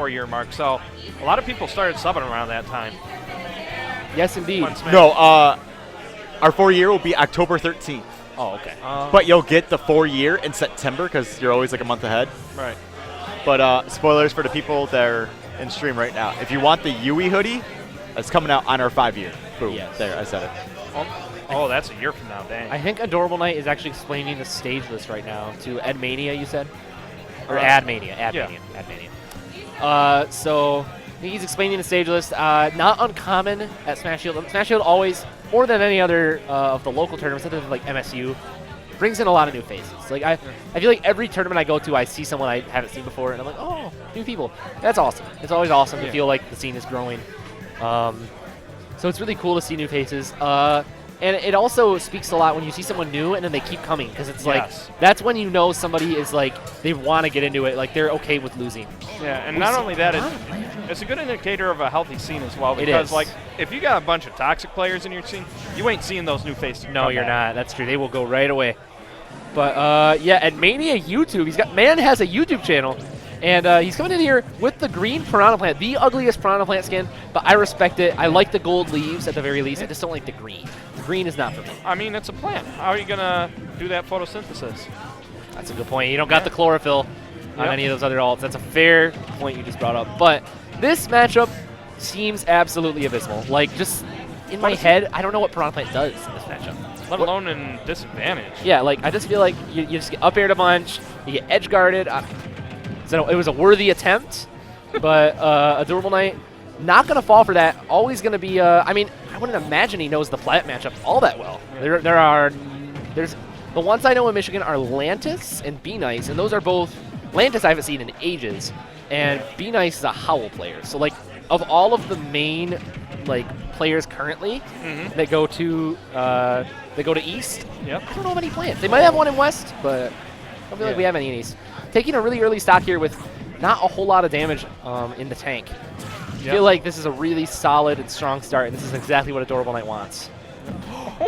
4-year mark. So a lot of people started subbing around that time. Yes, indeed. No, our 4-year will be October 13th. Oh, okay. But you'll get the 4-year in September because you're always like a month ahead. Right. But spoilers for the people that are in stream right now. If you want the Yui hoodie, it's coming out on our 5-year. Boom. Yes. There, I said it. Oh, that's a year from now, dang. I think Adorable Knight is actually explaining the stage list right now to AdMania, you said? Or AdMania. So he's explaining the stage list. Not uncommon at Smash Shield. Smash Shield always, more than any other of the local tournaments, other than like MSU, brings in a lot of new faces. Like I feel like every tournament I go to, I see someone I haven't seen before, and I'm like, oh, new people. That's awesome. It's always awesome to feel like the scene is growing. So it's really cool to see new faces. And it also speaks a lot when you see someone new and then they keep coming, because it's like, that's when you know somebody is like, they want to get into it, like they're okay with losing. Yeah, and not only that, it's a good indicator of a healthy scene as well, because like, if you got a bunch of toxic players in your scene, you ain't seeing those new faces. No, you're not. That's true. They will go right away. But yeah, AdMania YouTube, Man has a YouTube channel. And he's coming in here with the green Piranha Plant, the ugliest Piranha Plant skin, but I respect it. I like the gold leaves at the very least. I just don't like the green. The green is not for me. I mean, it's a plant. How are you going to do that photosynthesis? That's a good point. You don't got the chlorophyll on any of those other alts. That's a fair point you just brought up. But this matchup seems absolutely abysmal. Like, just in my head, I don't know what Piranha Plant does in this matchup. Let alone in disadvantage. Yeah, like, I just feel like you just get up aired a bunch, you get edge guarded. So it was a worthy attempt, but Adorable Knight, not going to fall for that. Always going to be, I mean, I wouldn't imagine he knows the flat matchup all that well. There's the ones I know in Michigan are Lantis and Be Nice, and those are both, Lantis I haven't seen in ages, and Be Nice is a Howl player. So like, of all of the main like players currently that go to East, I don't know of any plants. They might have one in West, but I don't feel like we have any in East. Taking a really early stock here with not a whole lot of damage in the tank. I feel like this is a really solid and strong start, and this is exactly what Adorable Knight wants.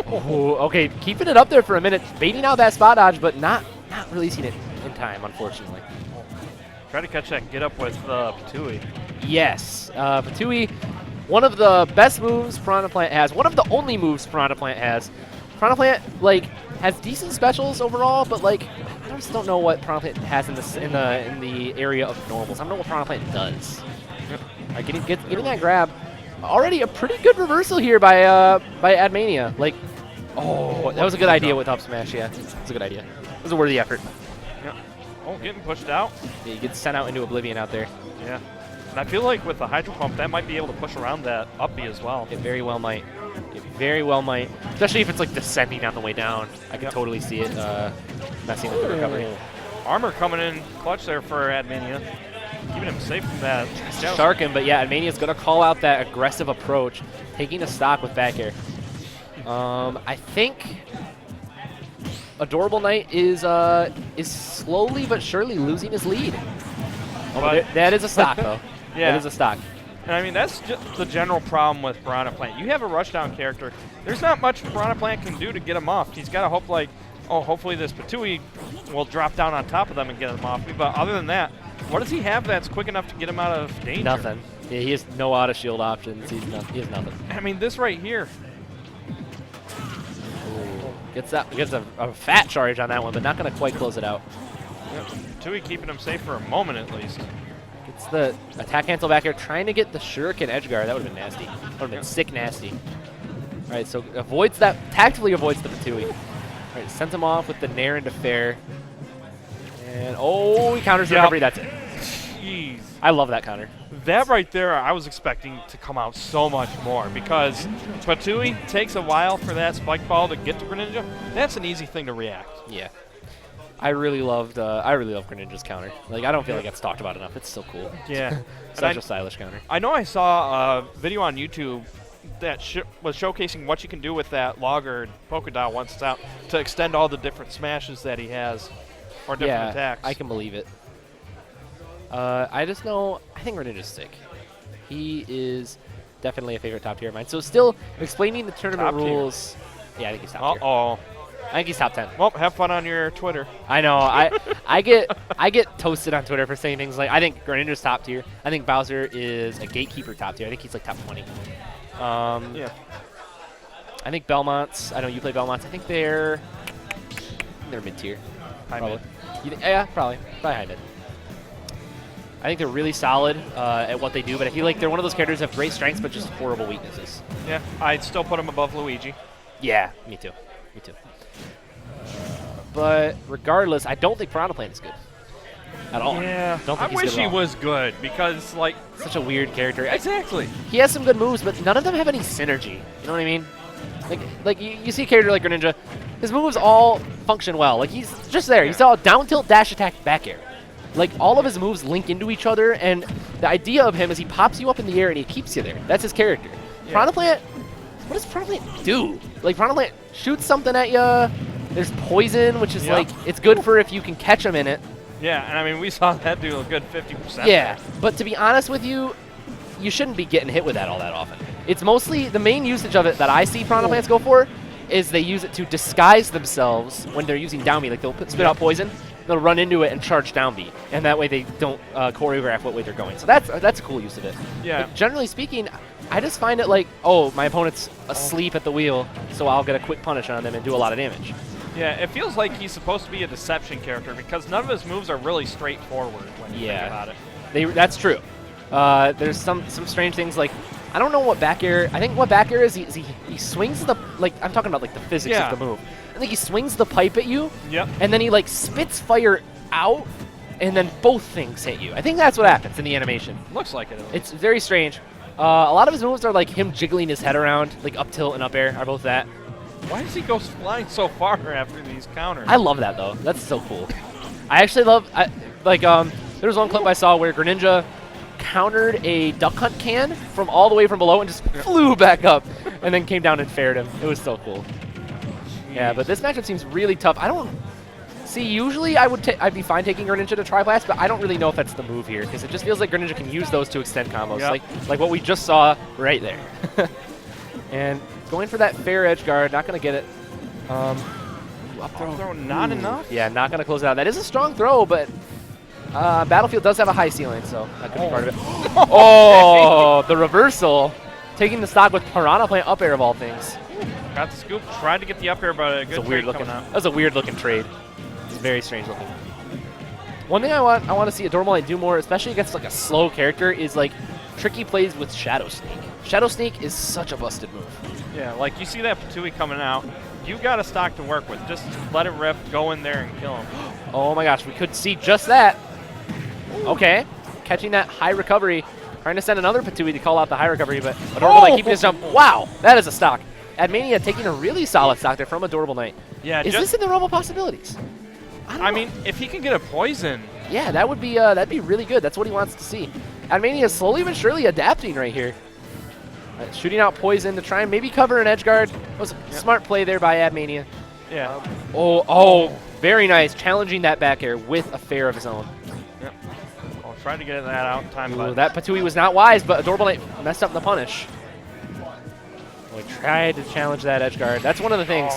Ooh, okay, keeping it up there for a minute, baiting out that spot dodge, but not releasing it in time, unfortunately. Try to catch that get up with Patui. Yes, Patui, one of the best moves Piranha Plant has, one of the only moves Piranha Plant has. Piranha Plant, like, has decent specials overall, but like, I just don't know what Piranha Plant has in the area of normals. I don't know what Piranha Plant does. Right, getting that grab. Already a pretty good reversal here by AdMania. Like, oh, that was a good idea with up smash. Yeah, it was a good idea. It was a worthy effort. Yeah. Oh, getting pushed out. Yeah, he gets sent out into oblivion out there. Yeah. And I feel like with the Hydro Pump, that might be able to push around that up B as well. It very well might. It very well might. Especially if it's like descending on the way down. I can totally see it messing with the recovery. Armor coming in clutch there for AdMania. Keeping him safe from that. Shark him, but yeah, AdMania's going to call out that aggressive approach, taking a stock with back air. I think Adorable Knight is slowly but surely losing his lead. Oh, that is a stock, though. Yeah. That is a stock. And I mean, that's just the general problem with Piranha Plant. You have a rushdown character. There's not much Piranha Plant can do to get him off. He's got to hope, like, oh, hopefully this Patui will drop down on top of them and get him off me. But other than that, what does he have that's quick enough to get him out of danger? Nothing. Yeah, he has no auto shield options. He has nothing. I mean, this right here. Ooh. Gets a fat charge on that one, but not going to quite close it out. Yep. Patui keeping him safe for a moment at least. Gets the attack cancel back here, trying to get the shuriken edge guard. That would have been nasty. That would have been sick nasty. All right, so avoids that, tactically avoids the Patui. All right, sends him off with the Nair into fair. And oh, he counters the recovery. That's it. Jeez. I love that counter. That right there, I was expecting to come out so much more because Patui takes a while for that spike ball to get to Greninja. That's an easy thing to react. Yeah. I really love Greninja's counter. Like, I don't feel like it's talked about enough. It's so cool. Yeah. Such a stylish counter. I know I saw a video on YouTube that was showcasing what you can do with that logger polka dot once it's out to extend all the different smashes that he has or different attacks. I can believe it. I just know, I think Greninja's sick. He is definitely a favorite top tier of mine. So still explaining the tournament rules. Yeah, I think he's top tier. Uh-oh. I think he's top 10. Well, have fun on your Twitter. I know. I get toasted on Twitter for saying things like I think Greninja's top tier. I think Bowser is a gatekeeper top tier. I think he's like top 20. Yeah. I think Belmont's. I know you play Belmont's. I think they're mid tier. High Probably. mid. Yeah, probably high mid. I think they're really solid at what they do, but I feel like they're one of those characters that have great strengths but just horrible weaknesses. Yeah, I'd still put him above Luigi. Yeah, me too. Me too. But regardless, I don't think Piranha Plant is good at all. Yeah, don't I think he's wish good at he all. was good because, like, Such a weird character. exactly. He has some good moves, but none of them have any synergy. You know what I mean? Like you see a character like Greninja, his moves all function well. Like he's just there. He's all down tilt, dash attack, back air. Like all of his moves link into each other, and the idea of him is he pops you up in the air and he keeps you there. That's his character. Yeah. Piranha Plant, what does Piranha Plant do? Like Piranha Plant shoots something at you. There's poison, which is like it's good for if you can catch him in it. Yeah, and I mean we saw that do a good 50%. Yeah, but to be honest with you, you shouldn't be getting hit with that all that often. It's mostly the main usage of it that I see Piranha Plants go for is they use it to disguise themselves when they're using down B. Like they'll spit out poison, they'll run into it and charge down B, and that way they don't choreograph what way they're going. So that's a cool use of it. Yeah. But generally speaking, I just find it like, oh, my opponent's asleep at the wheel, so I'll get a quick punish on them and do a lot of damage. Yeah, it feels like he's supposed to be a deception character because none of his moves are really straightforward when you think about it. That's true. There's some strange things like I don't know what back air. I think what back air is he swings the I'm talking about like the physics of the move. I think he swings the pipe at you. Yep. And then he like spits fire out, and then both things hit you. I think that's what happens in the animation. Looks like it. It's very strange. A lot of his moves are like him jiggling his head around, like up tilt and up air are both that. Why does he go flying so far after these counters? I love that though. That's so cool. I actually love there was one clip I saw where Greninja countered a duck hunt can from all the way from below and just flew back up and then came down and fared him. It was so cool. Yeah, but this matchup seems really tough. I don't see. Usually I'd be fine taking Greninja to Tri-Blast, but I don't really know if that's the move here because it just feels like Greninja can use those to extend combos, like what we just saw right there. And going for that fair edge guard, not gonna get it. Up throw, not enough. Yeah, not gonna close it out. That is a strong throw, but Battlefield does have a high ceiling, so that could be part of it. Oh, the reversal, taking the stock with Piranha Plant up air of all things. Got the scoop. Tried to get the up air, but a good trade coming out. That was a weird looking trade. It's very strange looking. One thing I want to see Adorable Knight do more, especially against like a slow character, is like tricky plays with Shadow Sneak. Shadow Sneak is such a busted move. Yeah, like you see that Patui coming out. You got a stock to work with. Just let it rip, go in there and kill him. Oh my gosh, we could see just that. Okay, catching that high recovery. Trying to send another Patui to call out the high recovery, but Adorable Knight keeping his jump. Wow, that is a stock. AdMania taking a really solid stock there from Adorable Knight. Yeah, is this in the realm of possibilities? I mean, if he can get a poison. Yeah, that would be that'd be really good. That's what he wants to see. AdMania is slowly but surely adapting right here. Shooting out poison to try and maybe cover an edge guard. That was a smart play there by AdMania. Yeah. Oh, very nice. Challenging that back air with a fair of his own. Yep. Well, trying to get that out in time. Ooh, that Patui was not wise, but Adorable Knight messed up in the punish. We tried to challenge that edge guard. That's one of the things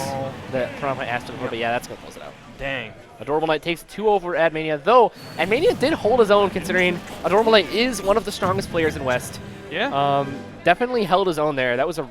that Piranha asked him for, but yeah, that's going to close it out. Dang. Adorable Knight takes 2 over AdMania, though AdMania did hold his own considering Adorable Knight is one of the strongest players in West. Yeah. Definitely held his own there. That was a